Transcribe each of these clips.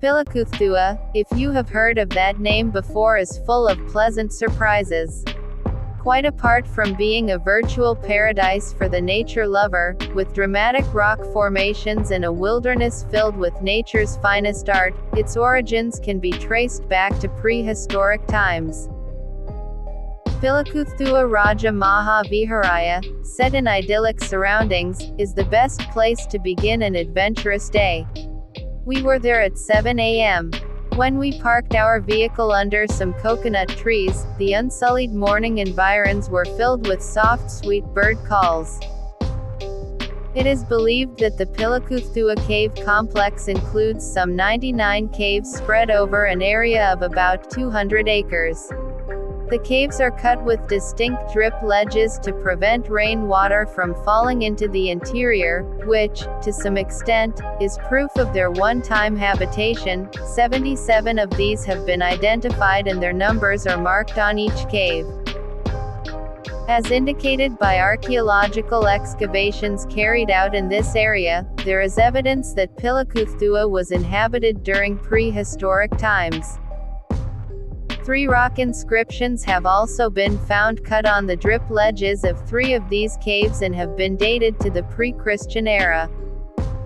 Pilikuththuwa, if you have heard of that name before, is full of pleasant surprises. Quite apart from being a virtual paradise for the nature lover, with dramatic rock formations and a wilderness filled with nature's finest art, its origins can be traced back to prehistoric times. Pilikuththuwa Raja Maha Vihara, set in idyllic surroundings, is the best place to begin an adventurous day. We were there at 7 a.m. When we parked our vehicle under some coconut trees, the unsullied morning environs were filled with soft sweet bird calls. It is believed that the Pilikuththuwa cave complex includes some 99 caves spread over an area of about 200 acres. The caves are cut with distinct drip ledges to prevent rainwater from falling into the interior, which, to some extent, is proof of their one-time habitation. 77 of these have been identified and their numbers are marked on each cave. As indicated by archaeological excavations carried out in this area, there is evidence that Pilikuththuwa was inhabited during prehistoric times. 3 rock inscriptions have also been found cut on the drip ledges of 3 of these caves and have been dated to the pre-Christian era.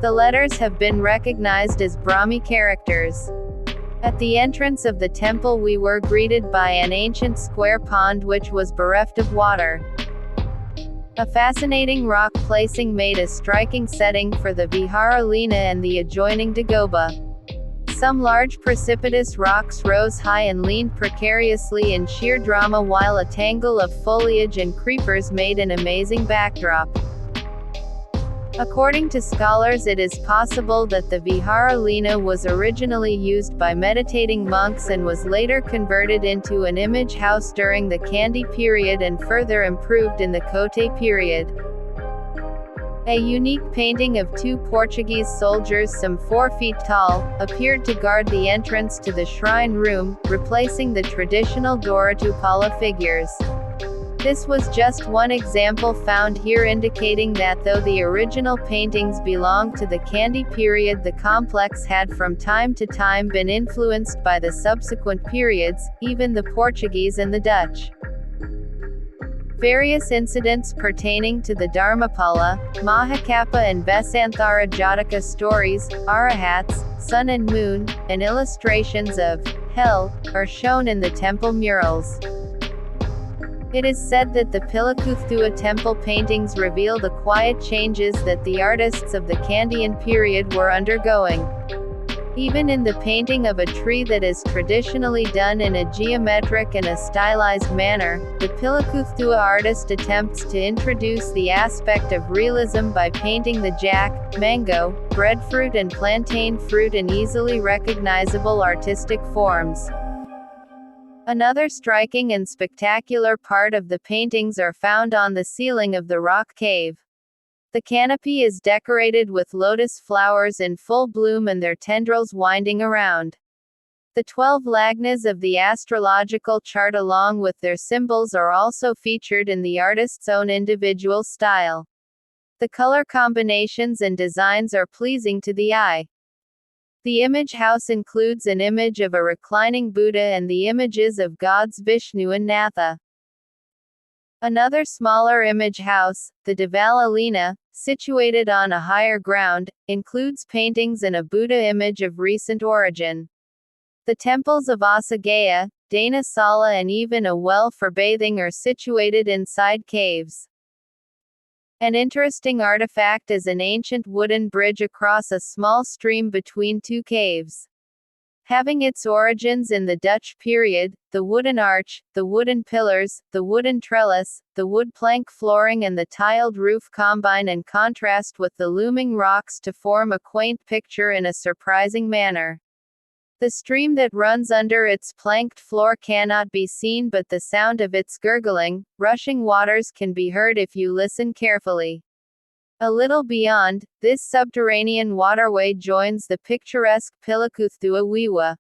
The letters have been recognized as Brahmi characters. At the entrance of the temple we were greeted by an ancient square pond which was bereft of water. A fascinating rock placing made a striking setting for the Viharaya and the adjoining dagoba. Some large precipitous rocks rose high and leaned precariously in sheer drama while a tangle of foliage and creepers made an amazing backdrop. According to scholars, it is possible that the Viharaya was originally used by meditating monks and was later converted into an image house during the Kandy period and further improved in the Kotte period. A unique painting of 2 Portuguese soldiers some 4 feet tall, appeared to guard the entrance to the shrine room, replacing the traditional Dora-Tupala figures. This was just one example found here, indicating that though the original paintings belonged to the Kandy period, the complex had from time to time been influenced by the subsequent periods, even the Portuguese and the Dutch. Various incidents pertaining to the Dharmapala, Mahakappa and Vesanthara Jataka stories, arahats, sun and moon, and illustrations of hell are shown in the temple murals. It is said that the Pilikuththuwa temple paintings reveal the quiet changes that the artists of the Kandyan period were undergoing. Even in the painting of a tree that is traditionally done in a geometric and a stylized manner, the Pilikuththuwa artist attempts to introduce the aspect of realism by painting the jack, mango, breadfruit and plantain fruit in easily recognizable artistic forms. Another striking and spectacular part of the paintings are found on the ceiling of the rock cave. The canopy is decorated with lotus flowers in full bloom and their tendrils winding around. The 12 lagnas of the astrological chart along with their symbols are also featured in the artist's own individual style. The color combinations and designs are pleasing to the eye. The image house includes an image of a reclining Buddha and the images of gods Vishnu and Natha. Another smaller image house, the Devala, situated on a higher ground, includes paintings and a Buddha image of recent origin. The temples of Asagaya, Dana Sala and even a well for bathing are situated inside caves. An interesting artifact is an ancient wooden bridge across a small stream between 2 caves. Having its origins in the Dutch period, the wooden arch, the wooden pillars, the wooden trellis, the wood plank flooring and the tiled roof combine and contrast with the looming rocks to form a quaint picture in a surprising manner. The stream that runs under its planked floor cannot be seen, but the sound of its gurgling, rushing waters can be heard if you listen carefully. A little beyond, this subterranean waterway joins the picturesque Pilikuththuwa Wiwa.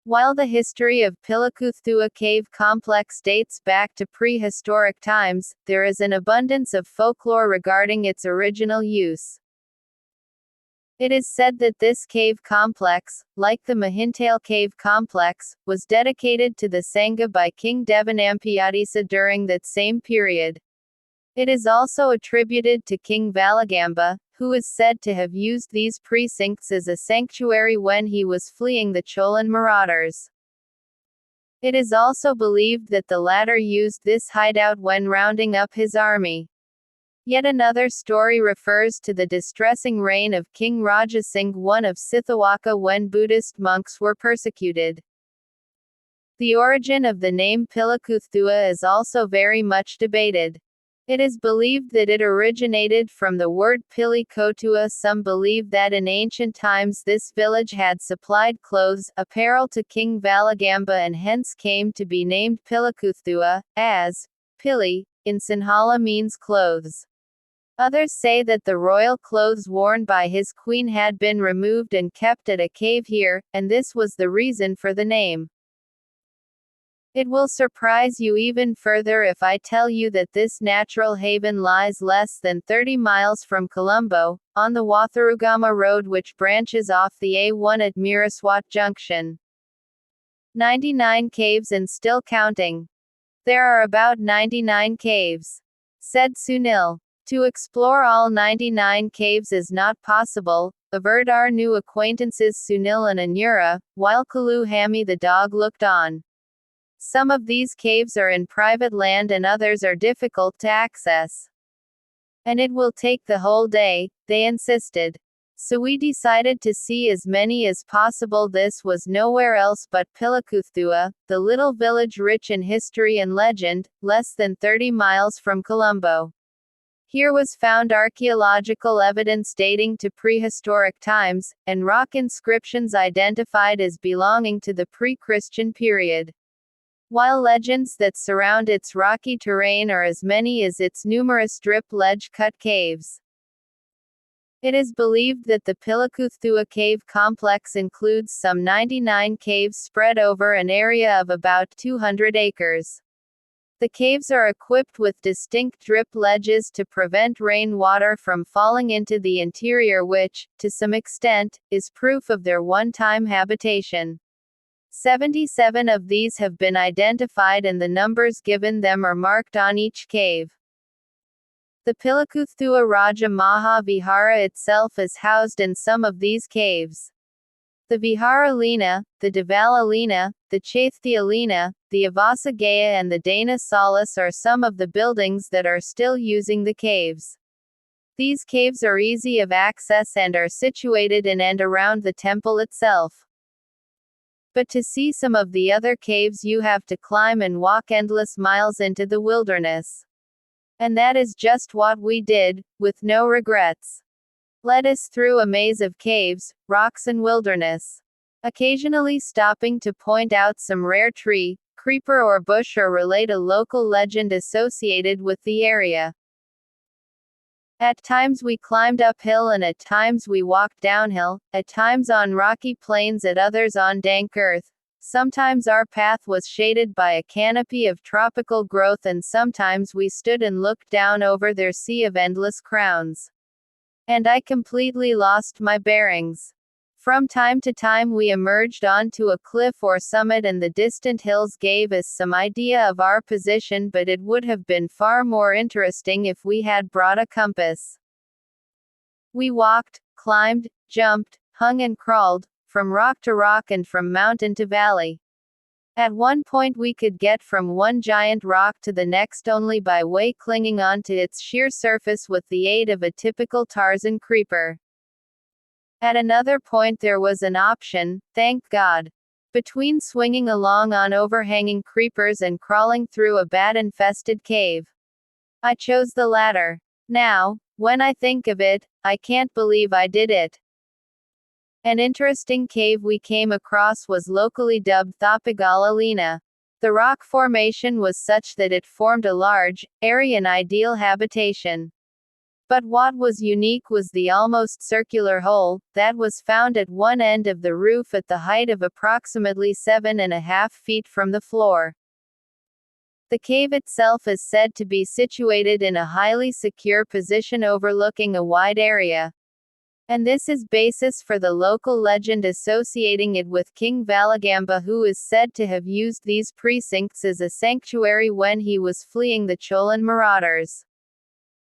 While the history of Pilikuththuwa cave complex dates back to prehistoric times, there is an abundance of folklore regarding its original use. It is said that this cave complex, like the Mahintale cave complex, was dedicated to the Sangha by King Devanampiyadisa during that same period. It is also attributed to King Valagamba, who is said to have used these precincts as a sanctuary when he was fleeing the Cholan marauders. It is also believed that the latter used this hideout when rounding up his army. Yet another story refers to the distressing reign of King Raja Singh I of Sithawaka when Buddhist monks were persecuted. The origin of the name Pilikuththuwa is also very much debated. It is believed that it originated from the word Pilikuththuwa. Some believe that in ancient times this village had supplied clothes, apparel to King Valagamba and hence came to be named Pilikuththuwa, as Pili, in Sinhalaː means clothes. Others say that the royal clothes worn by his queen had been removed and kept at a cave here, and this was the reason for the name. It will surprise you even further if I tell you that this natural haven lies less than 30 miles from Colombo, on the Wathurugama road which branches off the A1 at Miriswatta junction. 99 caves and still counting. There are about 99 caves, said Sunil. To explore all 99 caves is not possible, averred our new acquaintances Sunil and Anura, while Kalu Hammy the dog looked on. Some of these caves are in private land and others are difficult to access. And it will take the whole day, they insisted. So we decided to see as many as possible. This was nowhere else but Pilikuththuwa, the little village rich in history and legend, less than 30 miles from Colombo. Here was found archaeological evidence dating to prehistoric times, and rock inscriptions identified as belonging to the pre-Christian period. While legends that surround its rocky terrain are as many as its numerous drip ledge-cut caves. It is believed that the Pilikuththuwa cave complex includes some 99 caves spread over an area of about 200 acres. The caves are equipped with distinct drip ledges to prevent rainwater from falling into the interior which, to some extent, is proof of their one-time habitation. 77 of these have been identified and the numbers given them are marked on each cave. The Pilikuththuwa Raja Maha Vihara itself is housed in some of these caves. The Vihara Lina, the Devala Lina, the Chaithya Lina, the Avasagaya and the Dana Solace are some of the buildings that are still using the caves. These caves are easy of access and are situated in and around the temple itself. But to see some of the other caves you have to climb and walk endless miles into the wilderness. And that is just what we did, with no regrets. Led us through a maze of caves, rocks and wilderness. Occasionally stopping to point out some rare tree, creeper or bush or relate a local legend associated with the area. At times we climbed uphill and at times we walked downhill, at times on rocky plains at others on dank earth. Sometimes our path was shaded by a canopy of tropical growth and sometimes we stood and looked down over their sea of endless crowns. And I completely lost my bearings. From time to time we emerged onto a cliff or summit and the distant hills gave us some idea of our position, but it would have been far more interesting if we had brought a compass. We walked, climbed, jumped, hung and crawled, from rock to rock and from mountain to valley. At one point we could get from one giant rock to the next only by way clinging onto its sheer surface with the aid of a typical Tarzan creeper. At another point there was an option, thank God, between swinging along on overhanging creepers and crawling through a bat-infested cave. I chose the latter. Now, when I think of it, I can't believe I did it. An interesting cave we came across was locally dubbed Thapagala Lina. The rock formation was such that it formed a large, airy and ideal habitation. But what was unique was the almost circular hole, that was found at one end of the roof at the height of approximately 7.5 feet from the floor. The cave itself is said to be situated in a highly secure position overlooking a wide area. And this is basis for the local legend associating it with King Valagamba, who is said to have used these precincts as a sanctuary when he was fleeing the Cholan marauders.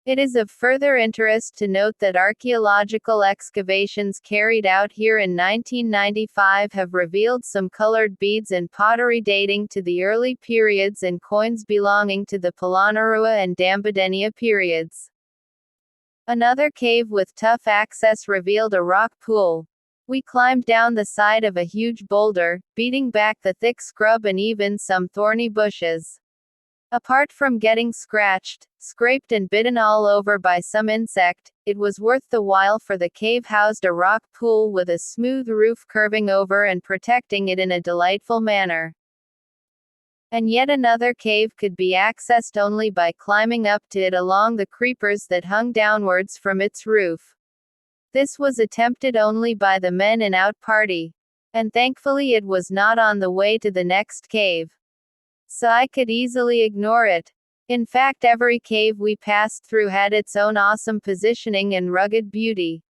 It is of further interest to note that archaeological excavations carried out here in 1995 have revealed some colored beads and pottery dating to the early periods and coins belonging to the Polonnaruwa and Dambadenia periods. Another cave with tough access revealed a rock pool. We climbed down the side of a huge boulder, beating back the thick scrub and even some thorny bushes. Apart from getting scratched, scraped and bitten all over by some insect, it was worth the while, for the cave housed a rock pool with a smooth roof curving over and protecting it in a delightful manner. And yet another cave could be accessed only by climbing up to it along the creepers that hung downwards from its roof. This was attempted only by the men in out party. And thankfully it was not on the way to the next cave. So I could easily ignore it. In fact, every cave we passed through had its own awesome positioning and rugged beauty.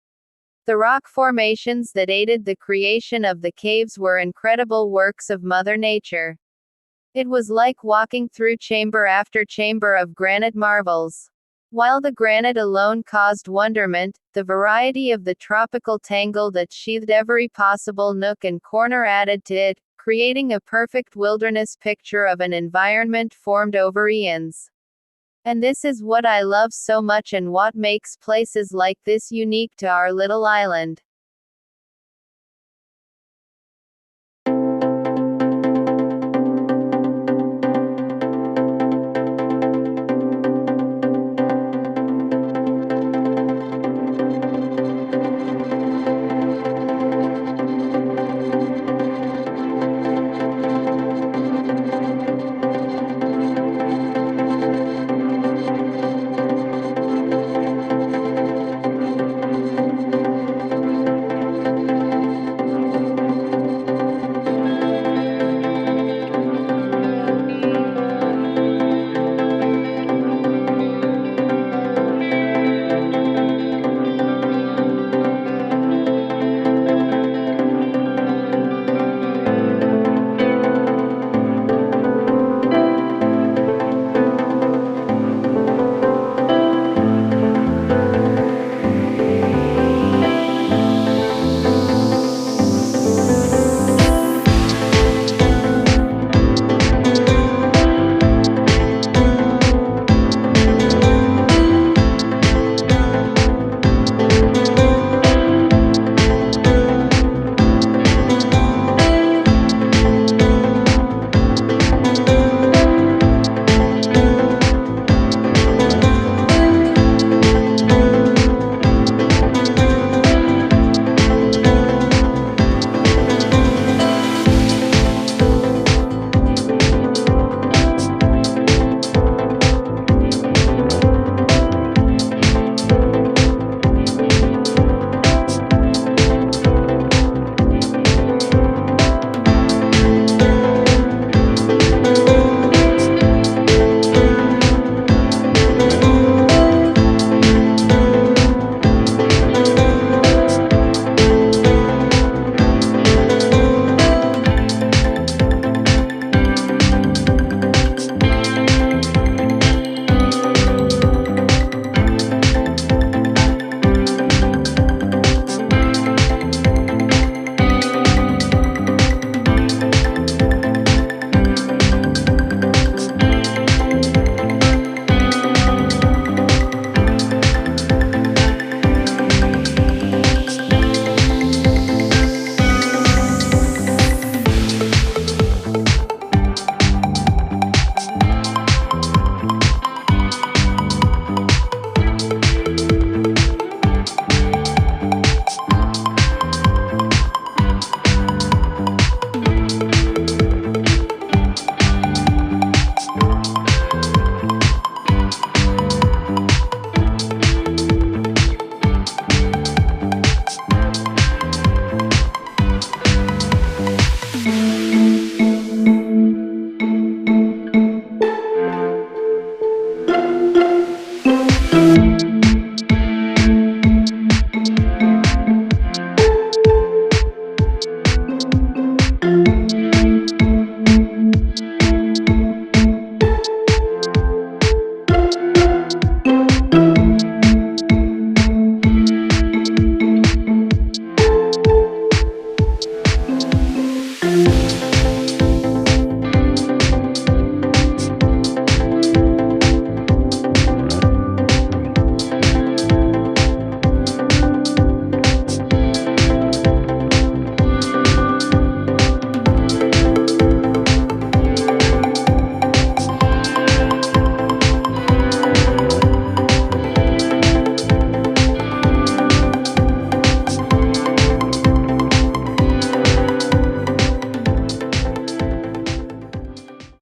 The rock formations that aided the creation of the caves were incredible works of Mother Nature. It was like walking through chamber after chamber of granite marvels. While the granite alone caused wonderment, the variety of the tropical tangle that sheathed every possible nook and corner added to it, creating a perfect wilderness picture of an environment formed over eons. And this is what I love so much and what makes places like this unique to our little island.